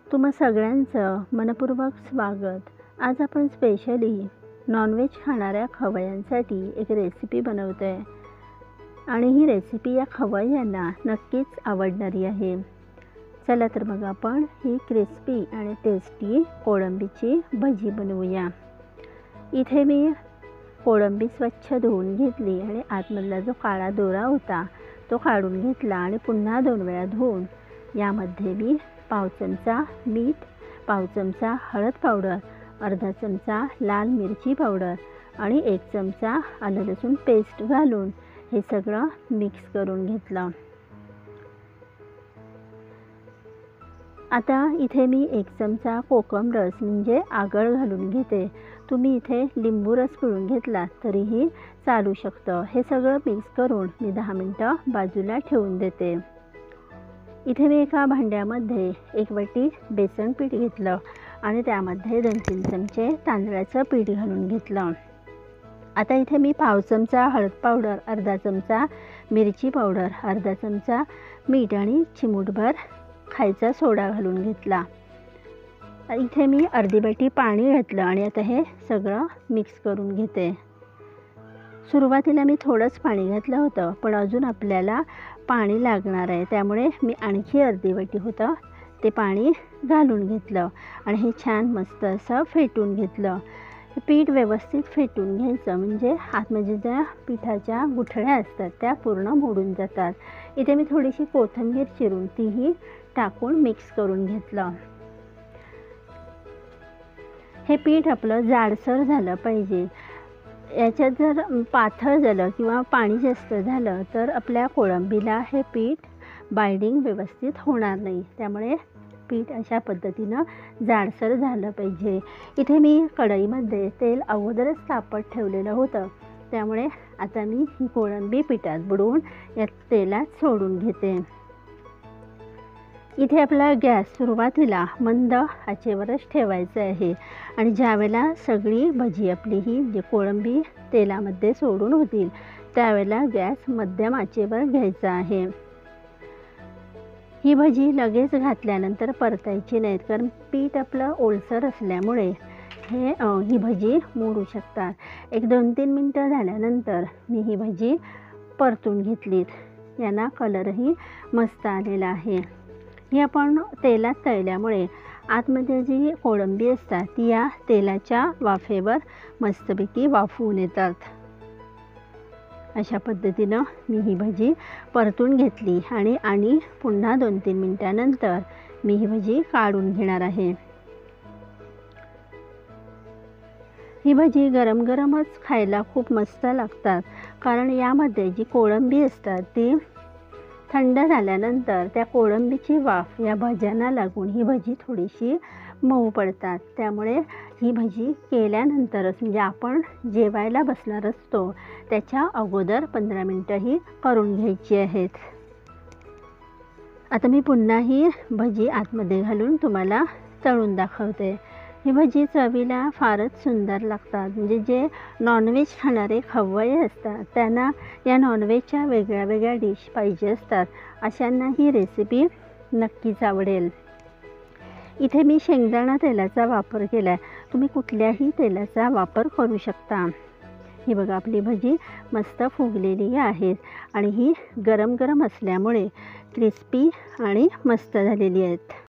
तुम्हा सगळ्यांचं मनपूर्वक स्वागत। आज आपण स्पेशली नॉनव्हेज खाणाऱ्या खवय्यांसाठी एक रेसिपी बनवतोय आणि ही रेसिपी या खवय्यांना नक्कीच आवडणारी आहे। चला तर मग आपण ही क्रिस्पी आणि टेस्टी कोळंबीची भजी बनवूया। इथे मी कोळंबी स्वच्छ धुवून घेतली आणि आतमधला जो काळा दोरा होता तो काढून घेतला आणि पुन्हा 2 वेळा धुवून यामध्ये मी पाव चमचा मीठ, पाव चमचा हळद पावडर, अर्धा चमचा लाल मिरची पावडर आणि 1 चमचा आलं लसूण पेस्ट घालून हे सगळं मिक्स करून घेतलं। आता इथे मी 1 चमचा कोकम रस म्हणजे आगळ घालून घेते। तुम्ही इथे लिंबू रस पिळून घेतला तरीही चालू शकतं। हे सगळं मिक्स करून मी 10 मिनिटं बाजूला ठेवून देते। इथे मी एका भांड्यामध्ये 1 वाटी बेसन पीठ घेतलं आणि त्यामध्ये 2-3 चमचे तांदळाचं पीठ घालून घेतलं। आता इथे मी पाव चमचा हळद पावडर, अर्धा चमचा मिरची पावडर, अर्धा चमचा मीठ आणि चिमूटभर खायचा सोडा घालून घेतला। इथे मी अर्धी वाटी पाणी घातलं आणि आता हे सगळं मिक्स करून घेते। सुरुवातीला मी थोडंच पाणी घातलं होतं, पण अजून आपल्याला पाणी लागणार आहे, त्यामुळे मी आणखी अर्धी वाटी होतं ते पाणी घालून घेतलं आणि हे छान मस्त असं फेटून घेतलं। हे पीठ व्यवस्थित फेटून घ्यायचं म्हणजे आतमध्ये ज्या पिठाच्या गुठळ्या असतात त्या पूर्ण मोडून जातात। इथे मी थोडीशी कोथिंबीर चिरून तीही टाकून मिक्स करून घेतलं। हे पीठ आपलं जाडसर झालं पाहिजे। याच्यात जर पातळ झालं किंवा पाणी जास्त झालं तर आपल्या कोळंबीला हे पीठ बाइंडिंग व्यवस्थित होणार नाही, त्यामुळे पीठ अशा पद्धतीनं जाडसर झालं पाहिजे। इथे मी कढईमध्ये तेल अगोदरच तापत ठेवलेलं होतं, त्यामुळे आता मी ही कोळंबी पिठात बुडवून या तेलात सोडून घेते। इथे आपला गॅस सुरुवातीला मंद आचेवरच ठेवायचा आहे आणि ज्यावेळेला सगळी भजी आपली ही जी कोळंबी तेलामध्ये सोडून होतील त्यावेळेला गॅस मध्यम आचेवर घ्यायचा आहे। ही भजी लगेच घातल्यानंतर परतायची नाहीत, कारण पीठ आपलं ओलसर असल्यामुळे ही भजी मोडू शकतात। एक 2-3 मिनटं झाल्यानंतर मी ही भजी परतून घेतलीत। यांना कलरही मस्त आलेला आहे। ही आपण तेलात तळल्यामुळे आतमध्ये जी कोळंबी असतात ती या तेलाच्या वाफेवर मस्तपैकी वाफवून येतात। अशा पद्धतीनं मी ही भजी परतून घेतली आणि पुन्हा 2-3 मिनटानंतर मी ही भजी काढून घेणार आहे। ही भजी गरम गरमच खायला खूप मस्त लागतात, कारण यामध्ये जी कोळंबी असतात ती थंड झाल्यानंतर त्या कोळंबीची वाफ या भज्यांना लागून ही भजी थोडीशी मऊ पडतात। त्यामुळे ही भजी केल्यानंतरच म्हणजे आपण जेवायला बसणार असतो त्याच्या अगोदर 15 मिनटं ही करून घ्यायची आहेत। आता मी पुन्हा ही भजी आतमध्ये घालून तुम्हाला तळून दाखवते। ही भजी चवीला फारच सुंदर लागतात, म्हणजे जे नॉनव्हेज खाणारे खवय्ये असतात त्यांना या नॉनव्हेजच्या वेगळ्या वेगळ्या डिश पाहिजे असतात, अशांना ही रेसिपी नक्कीच आवडेल। इथे मी शेंगदाणा तेलाचा वापर केला आहे, तुम्ही कुठल्याही तेलाचा वापर करू शकता। ही बघा आपली भजी मस्त फुगलेली आहे आणि ही गरम गरम असल्यामुळे क्रिस्पी आणि मस्त झालेली आहेत।